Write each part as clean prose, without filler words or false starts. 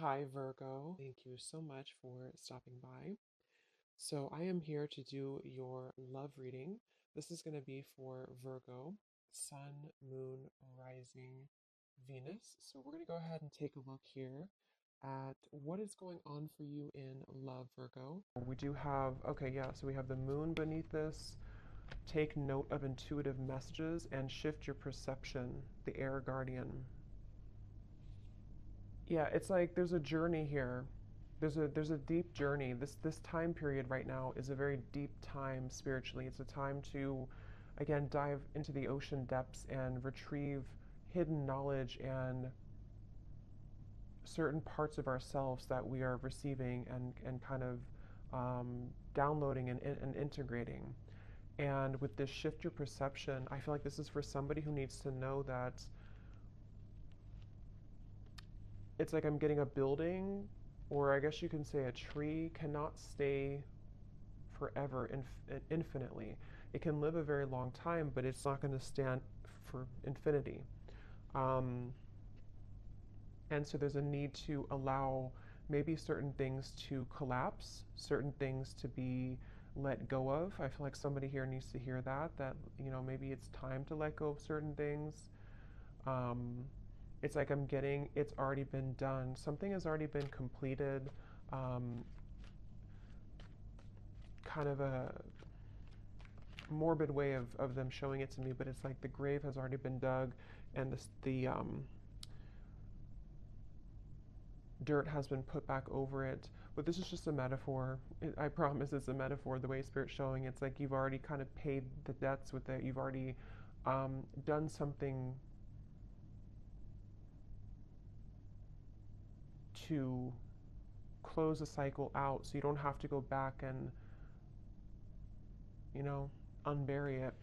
Hi, Virgo. Thank you so much for stopping by. So, I am here to do your love reading. This is going to be for Virgo, Sun, Moon, Rising, Venus. So, we're going to go ahead and take a look here at what is going on for you in love, Virgo. We do have, okay, yeah, so we have the moon beneath this. Take note of intuitive messages and shift your perception, the air guardian. Yeah, it's like there's a journey here. There's a deep journey. This time period right now is a very deep time spiritually. It's a time to again dive into the ocean depths and retrieve hidden knowledge and certain parts of ourselves that we are receiving and kind of downloading and integrating. And with this shift your perception, I feel like this is for somebody who needs to know that it's like I'm getting a building, or I guess you can say a tree, cannot stay forever, infinitely. It can live a very long time, but it's not going to stand for infinity. Um, and so there's a need to allow maybe certain things to collapse, certain things to be let go of. I feel like somebody here needs to hear that, maybe it's time to let go of certain things. Um, it's like I'm getting, it's already been done. Something has already been completed. Um, Kind of a morbid way of them showing it to me, but it's like the grave has already been dug and the dirt has been put back over it. But this is just a metaphor. I promise it's a metaphor. The way Spirit's showing it's like you've already kind of paid the debts with it. You've already done something to close a cycle out, so you don't have to go back and you know unbury it.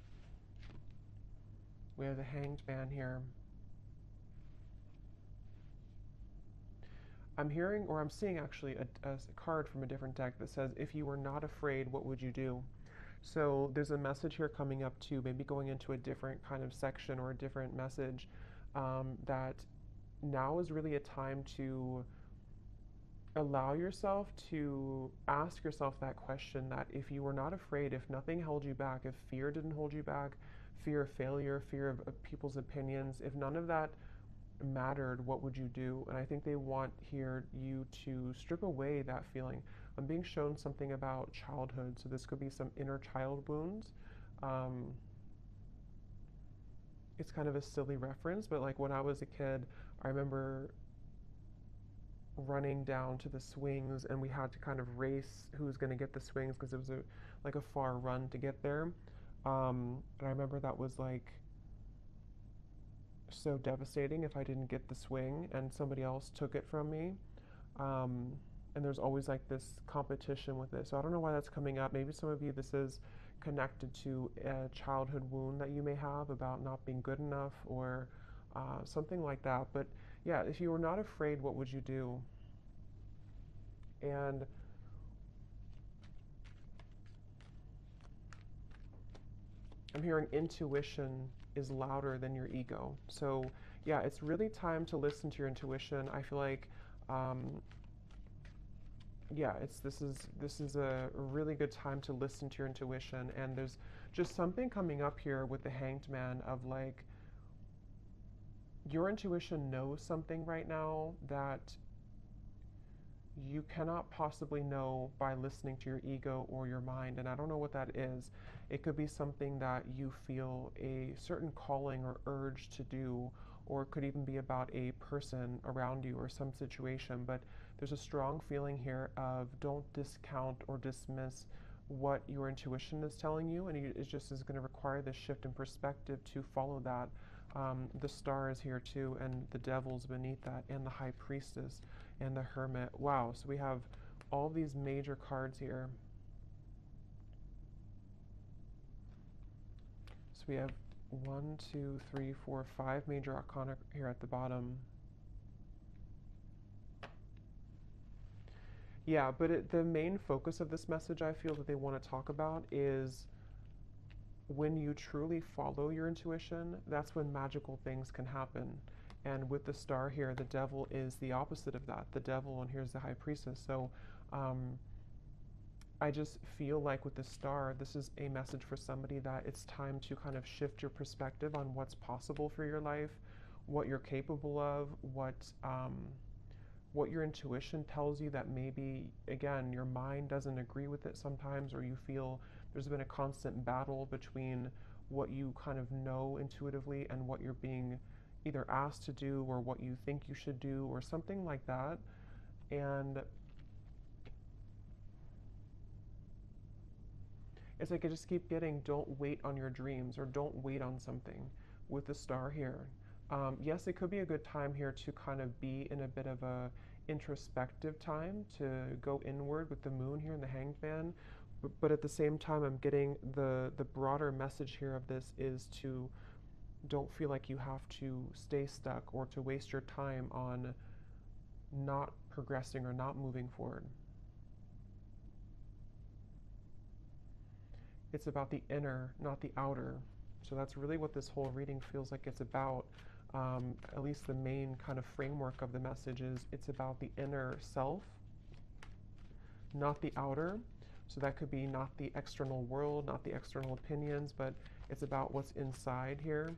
We have the Hanged Man here. I'm hearing, or I'm seeing actually, a card from a different deck that says, if you were not afraid, what would you do? So there's a message here coming up too, maybe going into a different kind of section or a different message, that now is really a time to allow yourself to ask yourself that question, that if you were not afraid, if nothing held you back, if fear didn't hold you back, fear of failure, fear of people's opinions, if none of that mattered, what would you do? And I think they want here you to strip away that feeling. I'm being shown something about childhood, so this could be some inner child wounds. Um, it's kind of a silly reference, but like when I was a kid, I remember running down to the swings and we had to kind of race who was going to get the swings because it was like a far run to get there. And I remember that was like so devastating if I didn't get the swing and somebody else took it from me. Um, and there's always like this competition with it. So I don't know why that's coming up. Maybe some of you, this is connected to a childhood wound that you may have about not being good enough or something like that. But yeah, if you were not afraid, what would you do? And I'm hearing intuition is louder than your ego. So yeah, it's really time to listen to your intuition. I feel like um, yeah, this is a really good time to listen to your intuition. And there's just something coming up here with the Hanged Man of like your intuition knows something right now that you cannot possibly know by listening to your ego or your mind. And I don't know what that is. It could be something that you feel a certain calling or urge to do, or it could even be about a person around you or some situation. But there's a strong feeling here of don't discount or dismiss what your intuition is telling you, and it just is going to require this shift in perspective to follow that. The star is here too, and the devil's beneath that, and the high priestess, and the hermit. Wow, so we have all these major cards here. So we have one, two, three, four, five major arcana here at the bottom. Yeah, but the main focus of this message I feel that they want to talk about is when you truly follow your intuition, that's when magical things can happen. And with the star here, the devil is the opposite of that. The devil, and here's the high priestess. So I just feel like with the star, this is a message for somebody that it's time to kind of shift your perspective on what's possible for your life, what you're capable of, what your intuition tells you that maybe, again, your mind doesn't agree with it sometimes, or you feel there's been a constant battle between what you kind of know intuitively and what you're being either asked to do or what you think you should do or something like that. And it's like I just keep getting, don't wait on your dreams or don't wait on something with the star here. Yes, it could be a good time here to kind of be in a bit of a introspective time to go inward with the moon here in the Hanged Man. But at the same time, I'm getting the broader message here of this is to don't feel like you have to stay stuck or to waste your time on not progressing or not moving forward. It's about the inner, not the outer. So that's really what this whole reading feels like it's about. At least the main kind of framework of the message is it's about the inner self, not the outer. So that could be not the external world, not the external opinions, but it's about what's inside here.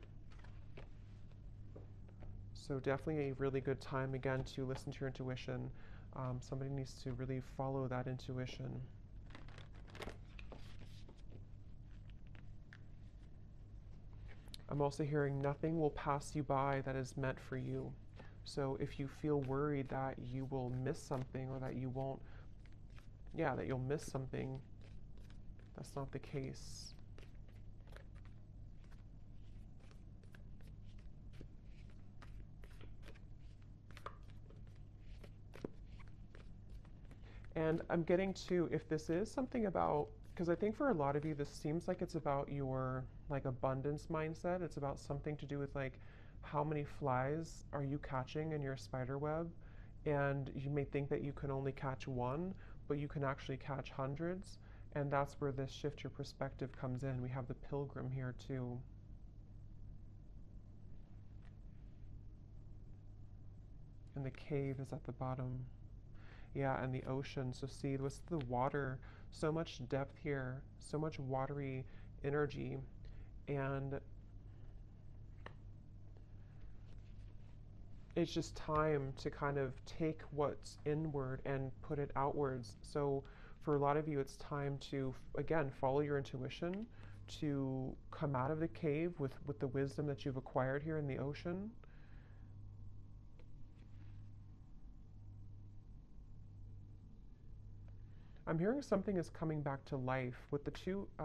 So definitely a really good time, again, to listen to your intuition. Somebody needs to really follow that intuition. I'm also hearing nothing will pass you by that is meant for you. So if you feel worried that you will miss something or that you won't, that you'll miss something, that's not the case. And I'm getting to, if this is something about, because I think for a lot of you, this seems like it's about your like abundance mindset. It's about something to do with like how many flies are you catching in your spider web? And you may think that you can only catch one, but you can actually catch hundreds. And that's where this shift your perspective comes in. We have the pilgrim here too. And the cave is at the bottom. Yeah, and the ocean. So see, what's the water? So much depth here, so much watery energy. And it's just time to kind of take what's inward and put it outwards. So for a lot of you, it's time to, again, follow your intuition, to come out of the cave with the wisdom that you've acquired here in the ocean. I'm hearing something is coming back to life with the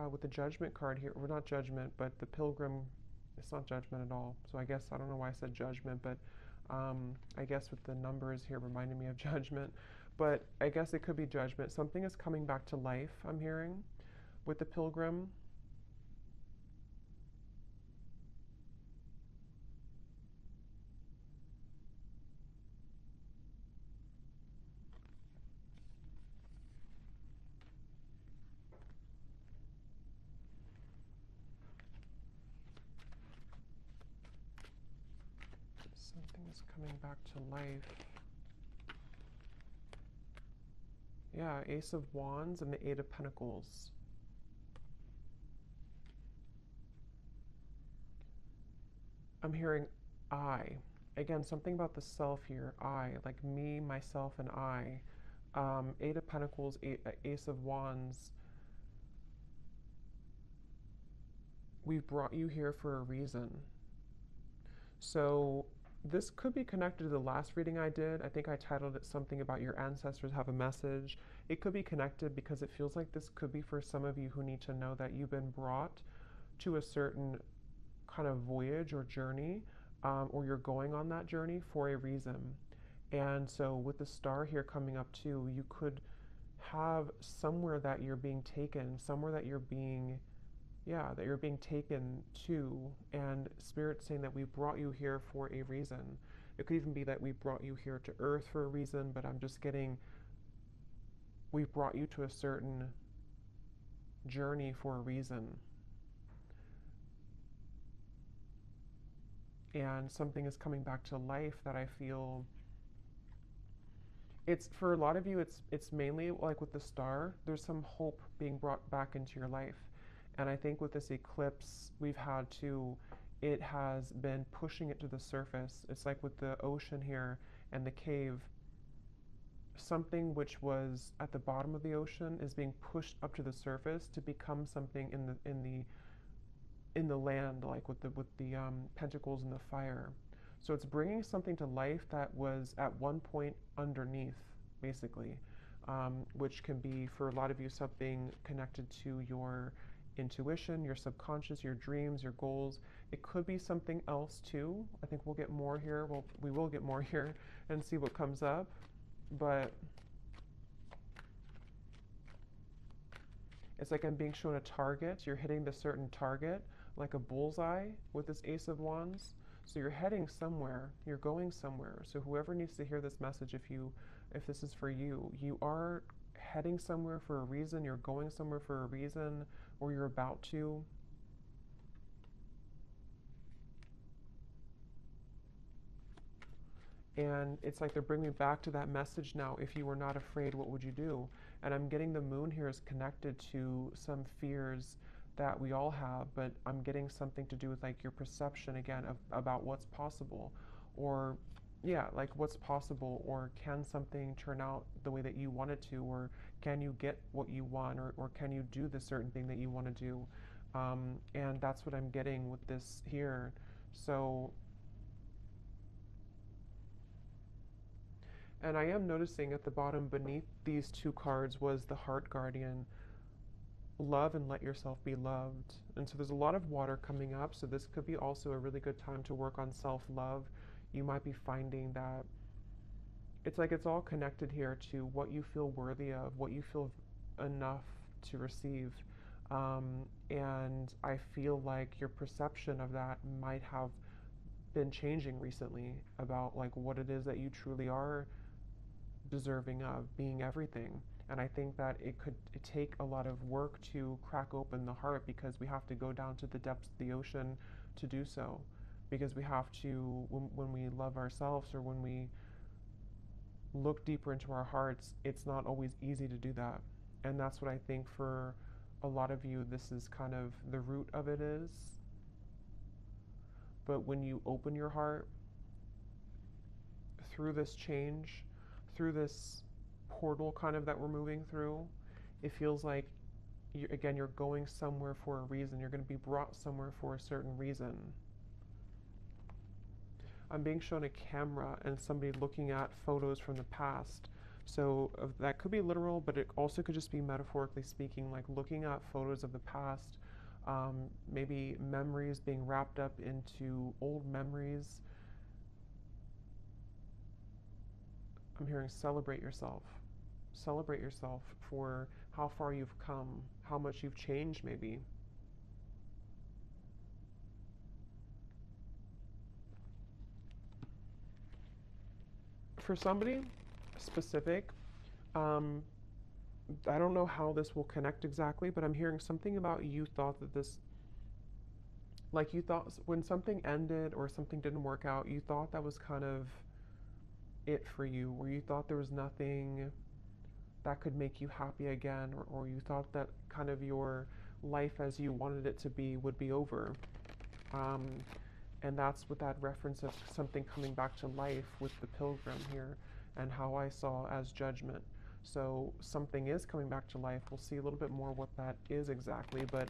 with the judgment card here, or not judgment, but the pilgrim. It's not judgment at all. So I guess, I don't know why I said judgment, but I guess with the numbers here reminding me of judgment, but I guess it could be judgment. Something is coming back to life, I'm hearing, with the pilgrim. Something is coming back to life. Yeah, Ace of Wands and the Eight of Pentacles. I'm hearing I. Again, something about the self here. I, like me, myself, and I. Eight of Pentacles, Ace of Wands. We've brought you here for a reason. So this could be connected to the last reading I did. I think I titled it something about your ancestors have a message. It could be connected because it feels like this could be for some of you who need to know that you've been brought to a certain kind of voyage or journey, or you're going on that journey for a reason. And so with the star here coming up too, you could have somewhere that you're being taken, somewhere that you're being taken to, and Spirit saying that we brought you here for a reason. It could even be that we brought you here to Earth for a reason, but I'm just getting, we brought you to a certain journey for a reason. and something is coming back to life that I feel it's for a lot of you it's mainly like with the star, there's some hope being brought back into your life. And I think with this eclipse we've had to it has been pushing it to the surface. It's like with the ocean here and the cave, something which was at the bottom of the ocean is being pushed up to the surface to become something in the land, like with the pentacles and the fire. So it's bringing something to life that was at one point underneath, basically, which can be for a lot of you something connected to your intuition, your subconscious, your dreams, your goals. It could be something else too. I think we'll get more here. Well, we will get more here and see what comes up. But it's like I'm being shown a target. You're hitting the certain target, like a bullseye with this Ace of Wands. So you're heading somewhere. You're going somewhere. So whoever needs to hear this message, if this is for you, you are heading somewhere for a reason. You're going somewhere for a reason, or you're about to. And it's like they're bringing me back to that message now. If you were not afraid, what would you do? And I'm getting the moon here is connected to some fears that we all have, but I'm getting something to do with like your perception again about what's possible. Or, yeah, like what's possible, or can something turn out the way that you want it to, or can you get what you want, or can you do the certain thing that you want to do? And that's what I'm getting with this here. So, and I am noticing at the bottom beneath these two cards was the Heart Guardian, love and let yourself be loved. And so there's a lot of water coming up, so this could be also a really good time to work on self-love. You might be finding that it's like it's all connected here to what you feel worthy of, what you feel enough to receive. And I feel like your perception of that might have been changing recently about like what it is that you truly are deserving of, being everything. And I think that it could take a lot of work to crack open the heart, because we have to go down to the depths of the ocean to do so. Because we have to, when we love ourselves, or when we look deeper into our hearts, it's not always easy to do that. And that's what I think for a lot of you, this is kind of the root of it is. But when you open your heart through this change, through this portal kind of that we're moving through, it feels like you're going somewhere for a reason. You're going to be brought somewhere for a certain reason. I'm being shown a camera and somebody looking at photos from the past. So that could be literal, but it also could just be metaphorically speaking, like looking at photos of the past, maybe memories being wrapped up into old memories. I'm hearing celebrate yourself. Celebrate yourself for how far you've come, how much you've changed maybe. For somebody specific, I don't know how this will connect exactly, but I'm hearing something about you thought that this, like you thought when something ended or something didn't work out, you thought that was kind of it for you, where you thought there was nothing that could make you happy again, or you thought that kind of your life as you wanted it to be would be over. And that's with that reference of something coming back to life with the pilgrim here, and how I saw as judgment. So something is coming back to life. We'll see a little bit more what that is exactly, but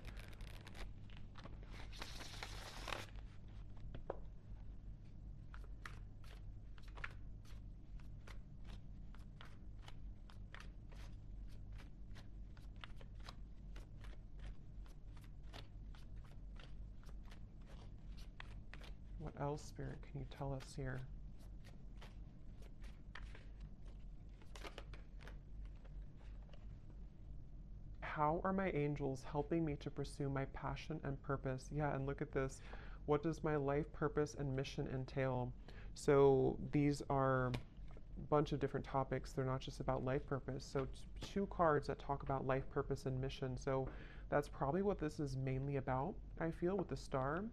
what else, Spirit, can you tell us here? How are my angels helping me to pursue my passion and purpose? Yeah, and look at this. What does my life purpose and mission entail? So these are a bunch of different topics. They're not just about life purpose. So two cards that talk about life purpose and mission. So that's probably what this is mainly about, I feel, with the star.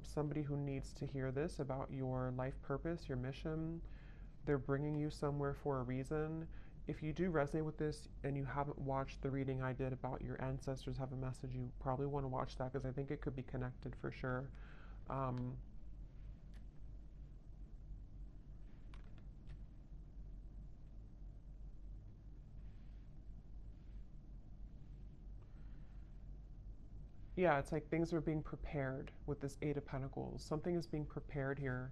Somebody who needs to hear this about your life purpose, your mission. They're bringing you somewhere for a reason. If you do resonate with this and you haven't watched the reading I did about your ancestors have a message, you probably want to watch that because I think it could be connected for sure. Yeah, it's like things are being prepared with this Eight of Pentacles. Something is being prepared here,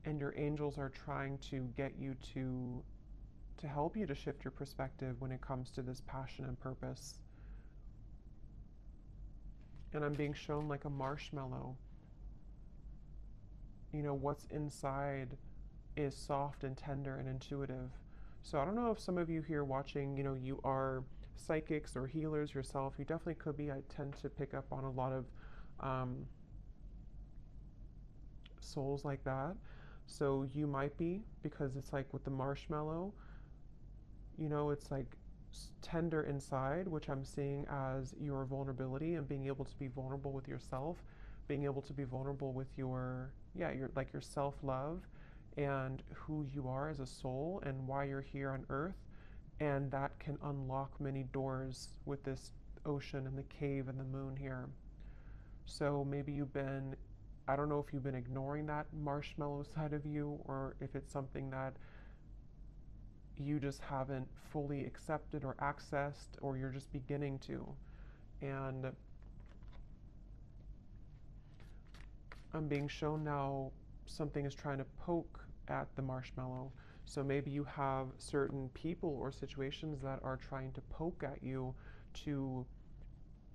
and your angels are trying to get you to help you to shift your perspective when it comes to this passion and purpose. And I'm being shown like a marshmallow. You know, what's inside is soft and tender and intuitive. So I don't know if some of you here watching, you know, you are psychics or healers yourself. You definitely could be. I tend to pick up on a lot of souls like that. So you might be, because it's like with the marshmallow, you know, it's like tender inside, which I'm seeing as your vulnerability and being able to be vulnerable with yourself, being able to be vulnerable with your, yeah, your like your self-love and who you are as a soul and why you're here on earth. And that can unlock many doors with this ocean and the cave and the moon here. So maybe you've been, I don't know if you've been ignoring that marshmallow side of you or if it's something that you just haven't fully accepted or accessed, or you're just beginning to. And I'm being shown now something is trying to poke at the marshmallow. So maybe you have certain people or situations that are trying to poke at you to,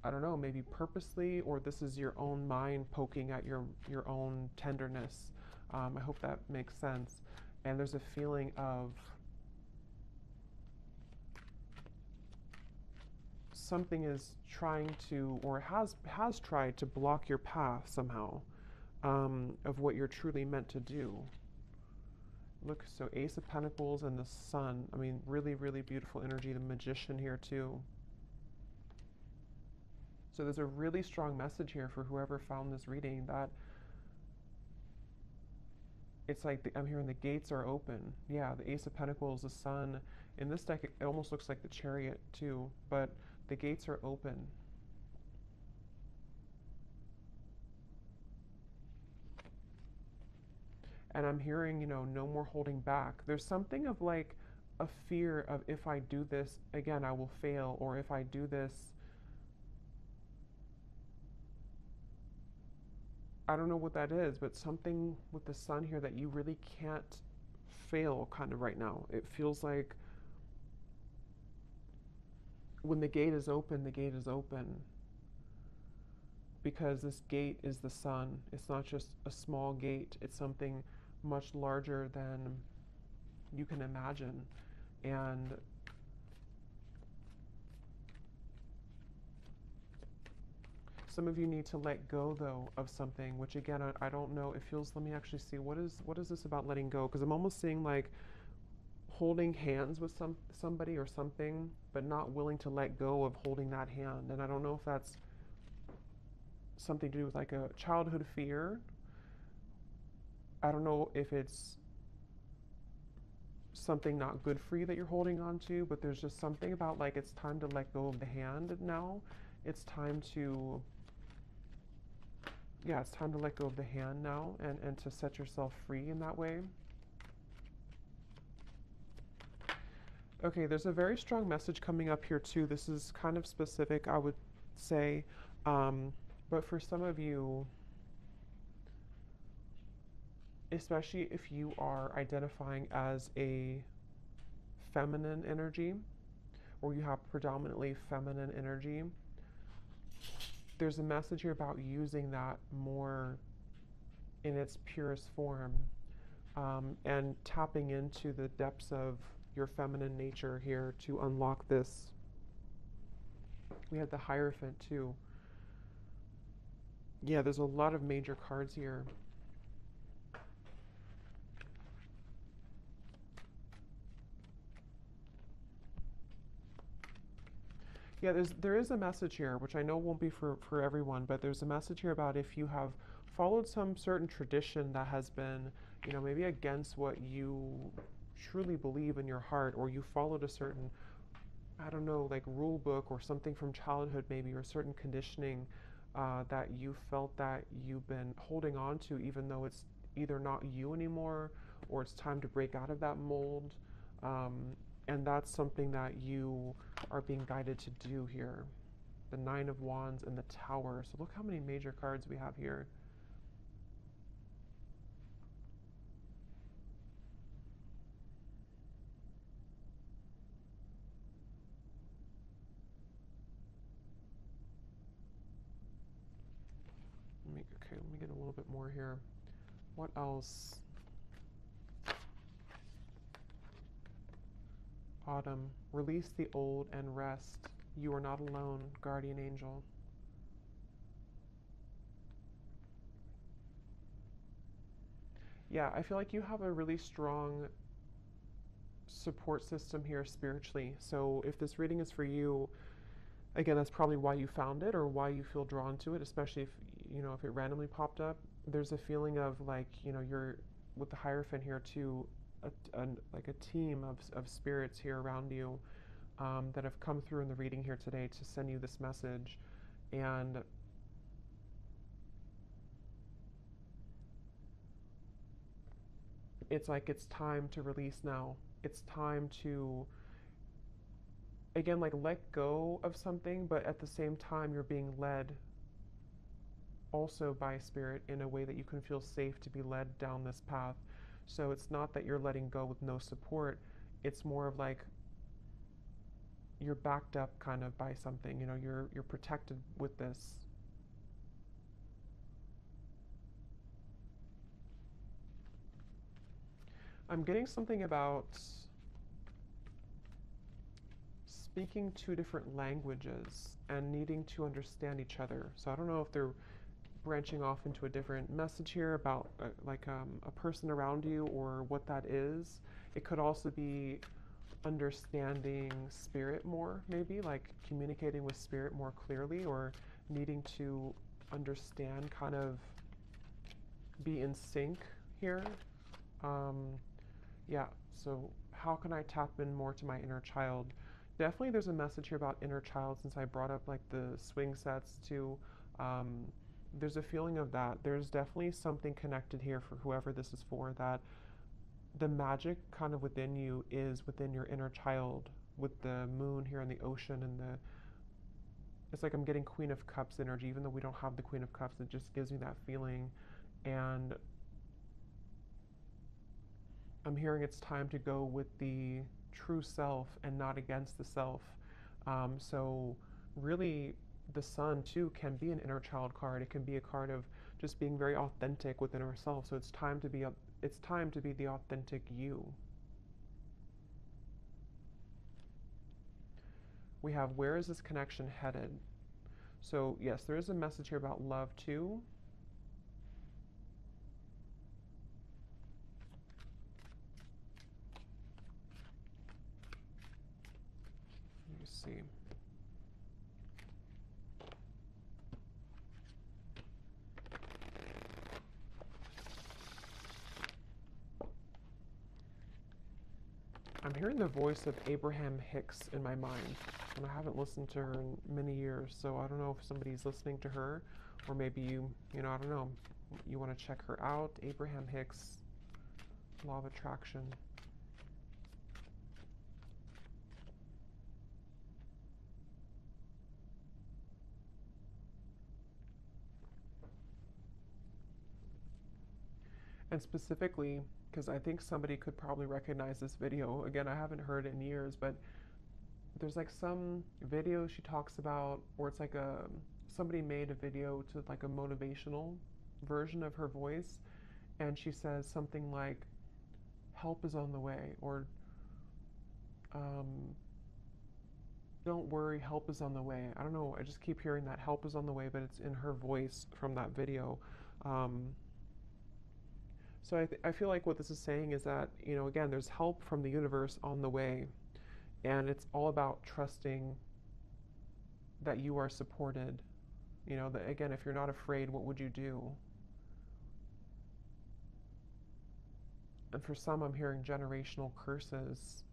I don't know, maybe purposely, or this is your own mind poking at your own tenderness. I hope that makes sense. And there's a feeling of something is trying to, or has tried to block your path somehow, of what you're truly meant to do. Look, so Ace of Pentacles and the Sun. I mean, really, really beautiful energy. The Magician here too. So there's a really strong message here for whoever found this reading, that it's like I'm hearing the gates are open. Yeah, the Ace of Pentacles, the Sun. In this deck, it almost looks like the Chariot too, but the gates are open. And I'm hearing, you know, no more holding back. There's something of like a fear of, if I do this again, I will fail, or if I do this, I don't know what that is, but something with the Sun here that you really can't fail kind of right now. It feels like when the gate is open, the gate is open. Because this gate is the Sun. It's not just a small gate, it's something much larger than you can imagine. And some of you need to let go, though, of something, which again, I don't know. It feels, let me actually see, what is this about letting go? Because I'm almost seeing like holding hands with somebody or something, but not willing to let go of holding that hand. And I don't know if that's something to do with like a childhood fear. I don't know if it's something not good for you that you're holding on to, but there's just something about like it's time to let go of the hand now. It's time to, yeah, it's time to let go of the hand now and to set yourself free in that way. Okay, there's a very strong message coming up here too. This is kind of specific, I would say, but for some of you, especially if you are identifying as a feminine energy, or you have predominantly feminine energy, there's a message here about using that more in its purest form, and tapping into the depths of your feminine nature here to unlock this. We have the Hierophant too. Yeah, there's a lot of major cards here. Yeah, there is a message here, which I know won't be for everyone, but there's a message here about if you have followed some certain tradition that has been, maybe against what you truly believe in your heart, or you followed a certain, I don't know, like rule book or something from childhood maybe, or a certain conditioning that you felt that you've been holding on to, even though it's either not you anymore or it's time to break out of that mold. Um, and that's something that you are being guided to do here. The Nine of Wands and the Tower. So look how many major cards we have here. Let me get a little bit more here. What else? Autumn. Release the old and rest. You are not alone, guardian angel. Yeah, I feel like you have a really strong support system here spiritually. So if this reading is for you, again, that's probably why you found it or why you feel drawn to it, especially if it randomly popped up. There's a feeling of like, you're with the Hierophant here too, like a team of spirits here around you that have come through in the reading here today to send you this message. And it's like it's time to release now. It's time to, again, like let go of something, but at the same time, you're being led also by spirit in a way that you can feel safe to be led down this path. So it's not that you're letting go with no support. It's more of like you're backed up kind of by something. You're protected with this. I'm getting something about speaking two different languages and needing to understand each other. So I don't know if they're branching off into a different message here about a person around you or what that is. It could also be understanding spirit more, maybe like communicating with spirit more clearly, or needing to understand, kind of be in sync here. Yeah, so how can I tap in more to my inner child? Definitely there's a message here about inner child, since I brought up like the swing sets too. There's a feeling of that. There's definitely something connected here for whoever this is for, that the magic kind of within you is within your inner child, with the moon here in the ocean, and it's like I'm getting Queen of Cups energy, even though we don't have the Queen of Cups. It just gives me that feeling. And I'm hearing it's time to go with the true self and not against the self. So really, the Sun too can be an inner child card. It can be a card of just being very authentic within ourselves. So it's time to be the authentic you. We have, where is this connection headed? So yes, there is a message here about love too. Let me see. I'm hearing the voice of Abraham Hicks in my mind, and I haven't listened to her in many years, so I don't know if somebody's listening to her, or maybe I don't know, you want to check her out. Abraham Hicks, Law of Attraction. And specifically, because I think somebody could probably recognize this video. Again, I haven't heard it in years, but there's like some video she talks about, or it's like somebody made a video to like a motivational version of her voice, and she says something like, help is on the way, or um, don't worry, help is on the way. I don't know, I just keep hearing that help is on the way, but it's in her voice from that video. So I feel like what this is saying is that, again, there's help from the universe on the way, and it's all about trusting that you are supported. You know, that again, if you're not afraid, what would you do? And for some, I'm hearing generational curses.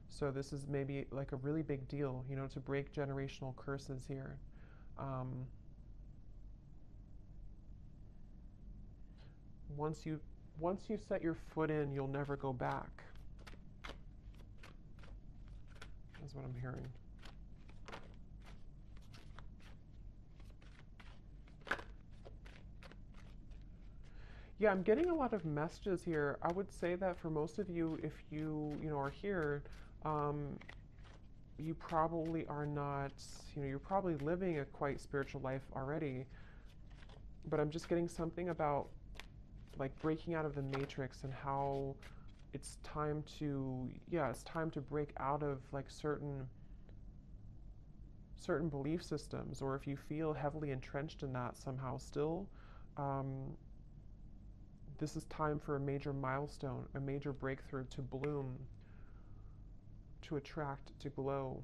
So this is maybe like a really big deal, you know, to break generational curses here. Um, once you once you set your foot in, you'll never go back. That's what I'm hearing. Yeah, I'm getting a lot of messages here. I would say that for most of you, if you know, are here, um, you probably are not, you know, you're probably living a quite spiritual life already. But I'm just getting something about like breaking out of the matrix and how it's time to, yeah, it's time to break out of like certain belief systems, or if you feel heavily entrenched in that somehow still, um, this is time for a major milestone, a major breakthrough to bloom, to attract, to glow.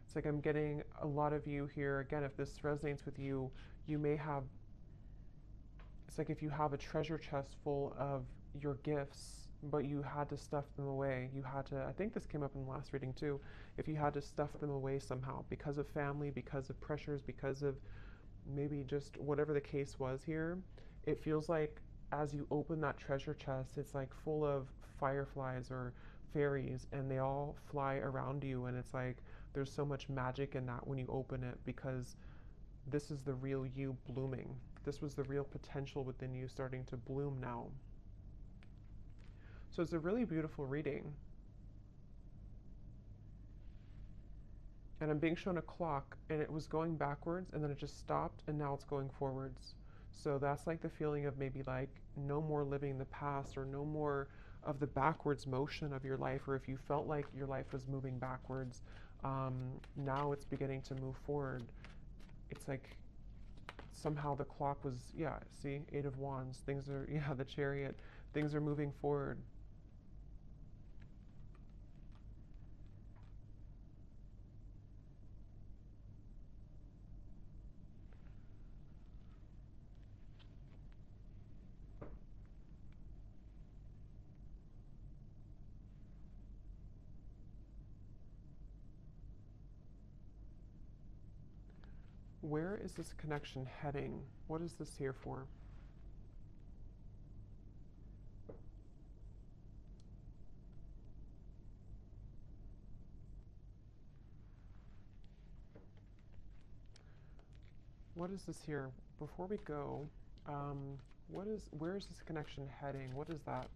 It's like I'm getting a lot of you here. Again, if this resonates with you, you may have, it's like if you have a treasure chest full of your gifts, but you had to stuff them away. You had to, I think this came up in the last reading too, if you had to stuff them away somehow because of family, because of pressures, because of maybe just whatever the case was here, it feels like as you open that treasure chest, it's like full of fireflies or fairies, and they all fly around you. And it's like there's so much magic in that when you open it, because this is the real you blooming. This was the real potential within you starting to bloom now. So it's a really beautiful reading. And I'm being shown a clock, and it was going backwards, and then it just stopped, and now it's going forwards. So that's like the feeling of maybe like no more living the past, or no more of the backwards motion of your life, or if you felt like your life was moving backwards, now it's beginning to move forward. It's like somehow the clock was, yeah, see, Eight of Wands, things are, yeah, the Chariot, things are moving forward. Where is this connection heading? What is this here for? What is this here? Before we go, where is this connection heading? What is that?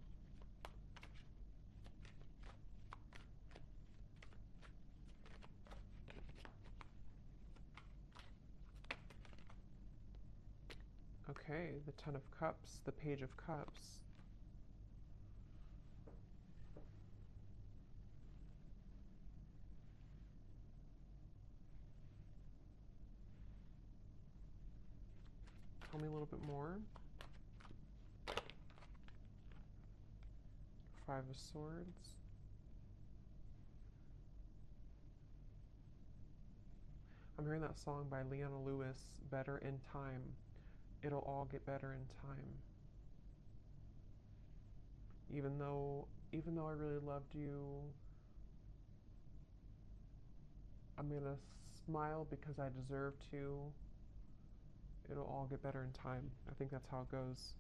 Okay, the Ten of Cups, the Page of Cups. Tell me a little bit more. Five of Swords. I'm hearing that song by Leona Lewis, Better in Time. It'll all get better in time. Even though I really loved you, I'm gonna smile because I deserve to. It'll all get better in time. I think that's how it goes.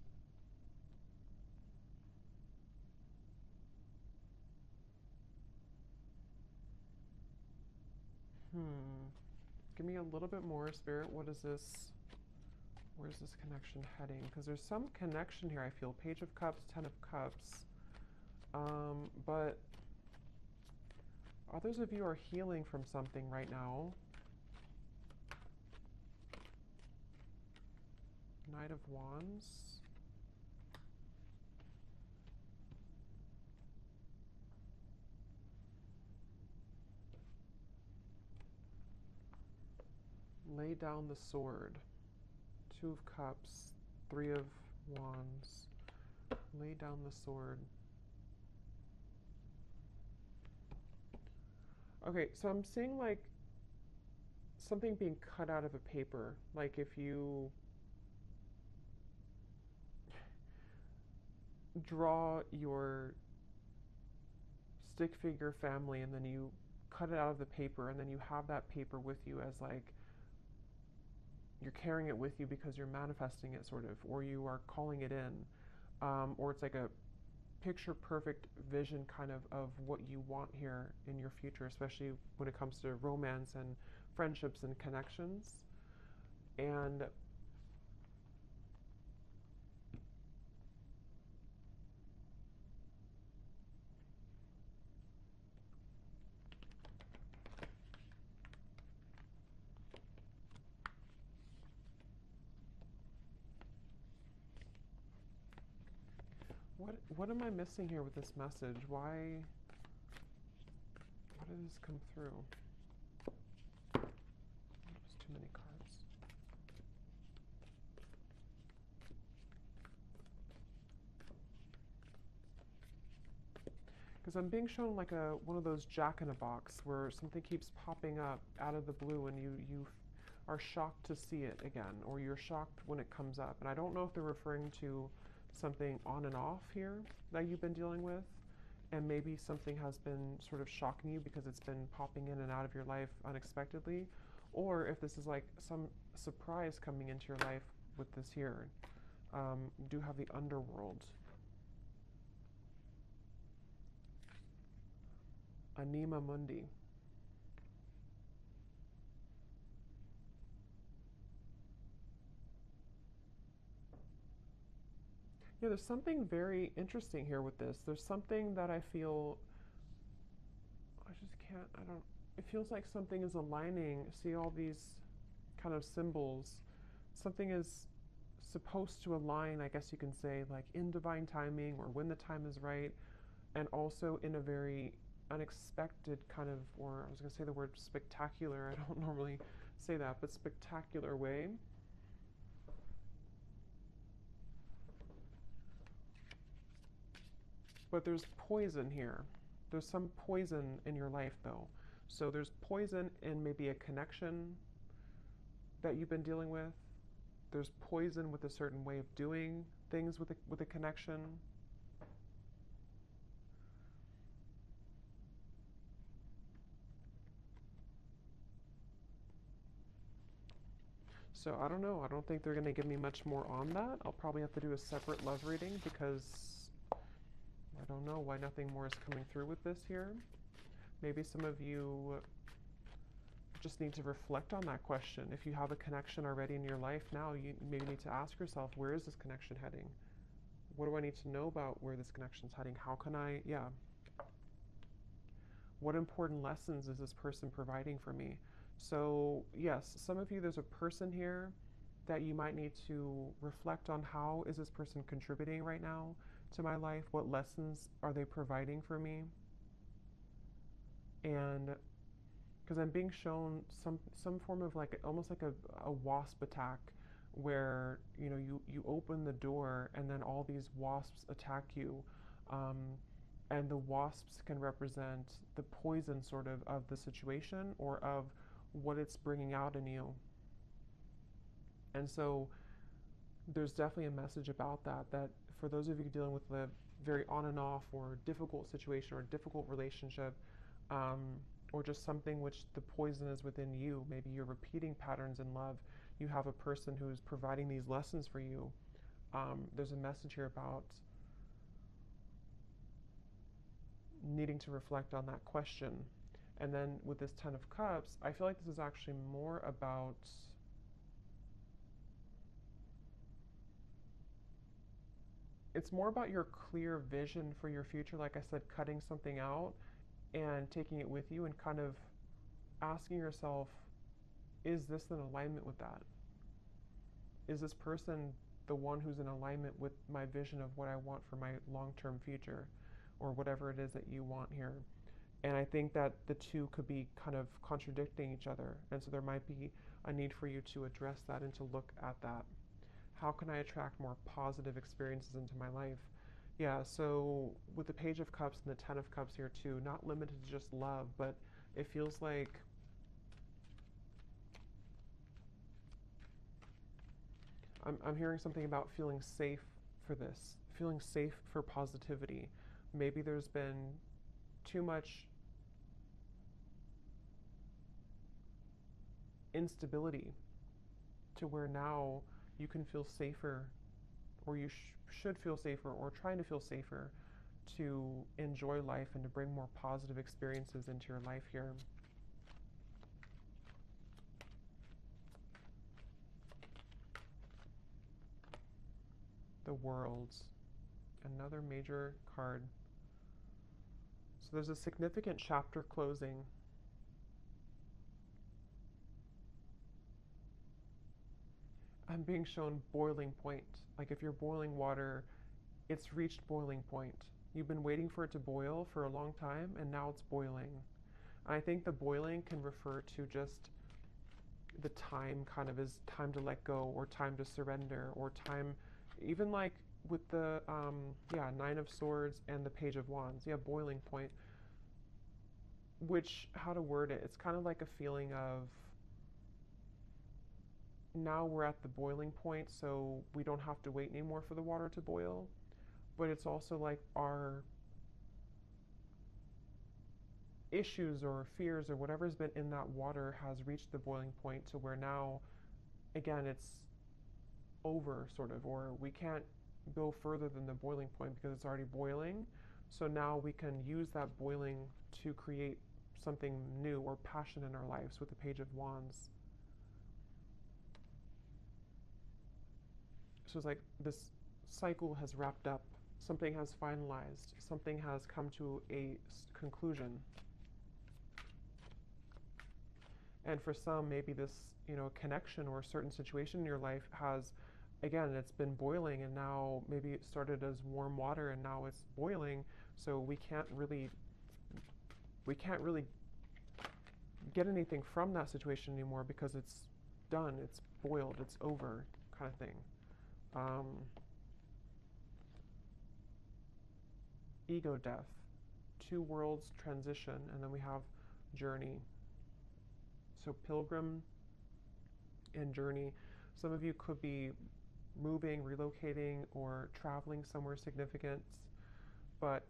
Give me a little bit more, Spirit. What is this? Where's this connection heading? Because there's some connection here, I feel. Page of Cups, Ten of Cups. But others of you are healing from something right now. Knight of Wands. Lay down the sword. Two of Cups, Three of Wands. Lay down the sword. Okay, so I'm seeing like something being cut out of a paper. Like if you draw your stick figure family and then you cut it out of the paper and then you have that paper with you as like you're carrying it with you because you're manifesting it sort of, or you are calling it in, or it's like a picture perfect vision kind of what you want here in your future, especially when it comes to romance and friendships and connections. And what am I missing here with this message? Why did this come through? There's too many cards. Because I'm being shown like a one of those Jack in a Box where something keeps popping up out of the blue and you are shocked to see it again, or you're shocked when it comes up. And I don't know if they're referring to something on and off here that you've been dealing with, and maybe something has been sort of shocking you because it's been popping in and out of your life unexpectedly, or if this is like some surprise coming into your life with this here. You do have the underworld. Anima Mundi. Yeah, there's something very interesting here with this. There's something that I feel, I just can't, I don't, it feels like something is aligning. See all these kind of symbols. Something is supposed to align, I guess you can say, like in divine timing or when the time is right, and also in a very unexpected kind of, or I was going to say the word spectacular, I don't normally say that, but spectacular way. But there's poison here. There's some poison in your life, though. So there's poison in maybe a connection that you've been dealing with. There's poison with a certain way of doing things with a connection. So I don't know. I don't think they're going to give me much more on that. I'll probably have to do a separate love reading because I don't know why nothing more is coming through with this here. Maybe some of you just need to reflect on that question. If you have a connection already in your life now, you maybe need to ask yourself, where is this connection heading? What do I need to know about where this connection is heading? How can I, yeah. What important lessons is this person providing for me? So, yes, some of you, there's a person here that you might need to reflect on. How is this person contributing right now to my life? What lessons are they providing for me? And because I'm being shown some form of like almost like a wasp attack where you open the door and then all these wasps attack you, um, and the wasps can represent the poison sort of the situation or of what it's bringing out in you. And so there's definitely a message about that for those of you dealing with a very on and off or difficult situation or difficult relationship, um, or just something which the poison is within you. Maybe you're repeating patterns in love. You have a person who's providing these lessons for you. There's a message here about needing to reflect on that question. And then with this Ten of Cups, I feel like this is actually more about it's more about your clear vision for your future. Like I said, cutting something out and taking it with you and kind of asking yourself, is this in alignment with that? Is this person the one who's in alignment with my vision of what I want for my long-term future or whatever it is that you want here? And I think that the two could be kind of contradicting each other. And so there might be a need for you to address that and to look at that. How can I attract more positive experiences into my life? Yeah, so with the Page of Cups and the Ten of Cups here too, not limited to just love, but It feels like I'm hearing something about feeling safe for this, feeling safe for positivity. Maybe there's been too much instability to where now you can feel safer, or you should feel safer, or trying to feel safer to enjoy life and to bring more positive experiences into your life here. The World, another major card. So there's a significant chapter closing. I'm being shown boiling point. Like if you're boiling water, it's reached boiling point. You've been waiting for it to boil for a long time, and now it's boiling. I think the boiling can refer to just the time, kind of is time to let go, or time to surrender, or time, even like with the Nine of Swords and the Page of Wands. Yeah, boiling point. Which, how to word it? It's kind of like a feeling of now we're at the boiling point, so we don't have to wait anymore for the water to boil. But it's also like our issues or fears or whatever's been in that water has reached the boiling point to where now, again, it's over, sort of, or we can't go further than the boiling point because it's already boiling. So now we can use that boiling to create something new or passion in our lives with the Page of Wands. So it's like this cycle has wrapped up, something has finalized, something has come to a conclusion. And for some, maybe this, connection or a certain situation in your life has, again, it's been boiling, and now maybe it started as warm water and now it's boiling. So we can't really get anything from that situation anymore because it's done, it's boiled, it's over, kind of thing. Ego death, two worlds transition, and then we have journey. So pilgrim and journey. Some of you could be moving, relocating, or traveling somewhere significant, but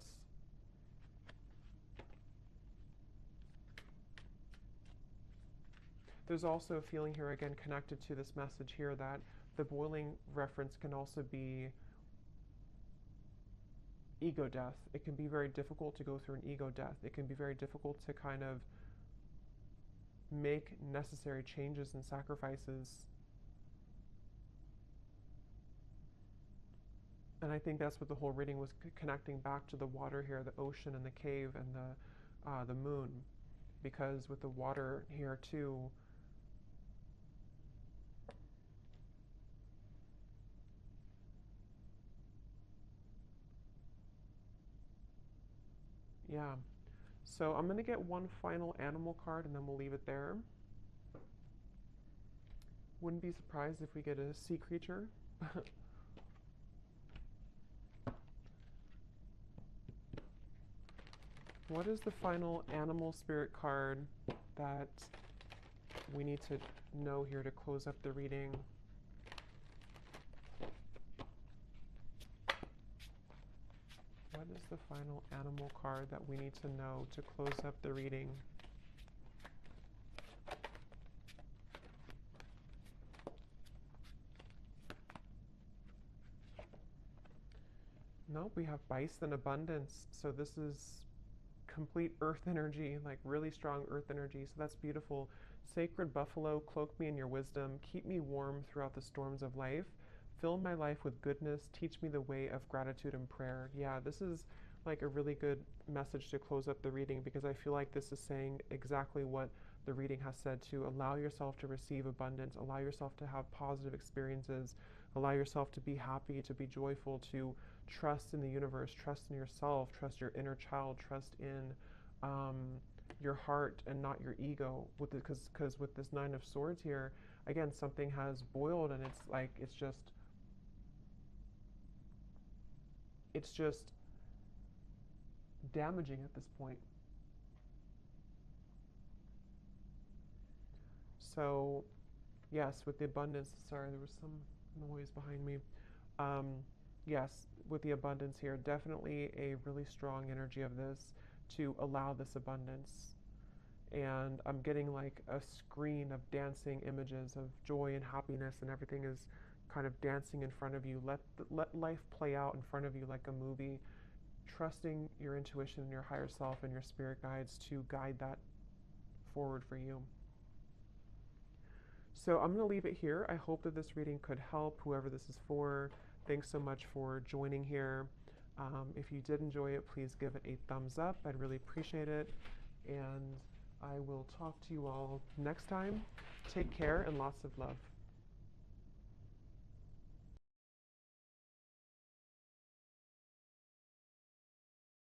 there's also a feeling here, again, connected to this message here, that the boiling reference can also be ego death. It can be very difficult to go through an ego death. It can be very difficult to kind of make necessary changes and sacrifices. And I think that's what the whole reading was connecting back to the water here, the ocean and the cave and the moon. Because with the water here too, yeah. So I'm going to get one final animal card and then we'll leave it there. Wouldn't be surprised if we get a sea creature. What is the final animal spirit card that we need to know here to close up the reading? What is the final animal card that we need to know to close up the reading? Nope, we have bison abundance. So this is complete earth energy, like really strong earth energy. So that's beautiful. Sacred buffalo, cloak me in your wisdom. Keep me warm throughout the storms of life. Fill my life with goodness. Teach me the way of gratitude and prayer. Yeah, this is like a really good message to close up the reading, because I feel like this is saying exactly what the reading has said, to allow yourself to receive abundance, allow yourself to have positive experiences, allow yourself to be happy, to be joyful, to trust in the universe, trust in yourself, trust your inner child, trust in your heart and not your ego. Because with this Nine of Swords here, again, something has boiled, and it's like it's just damaging at this point. So, yes, with the abundance, sorry, there was some noise behind me. Um, yes, with the abundance here, definitely a really strong energy of this to allow this abundance. And I'm getting like a screen of dancing images of joy and happiness, and everything is kind of dancing in front of you. Let life play out in front of you like a movie, trusting your intuition and your higher self and your spirit guides to guide that forward for you. So I'm going to leave it here. I hope that this reading could help whoever this is for. Thanks so much for joining here. If you did enjoy it, please give it a thumbs up. I'd really appreciate it. And I will talk to you all next time. Take care and lots of love.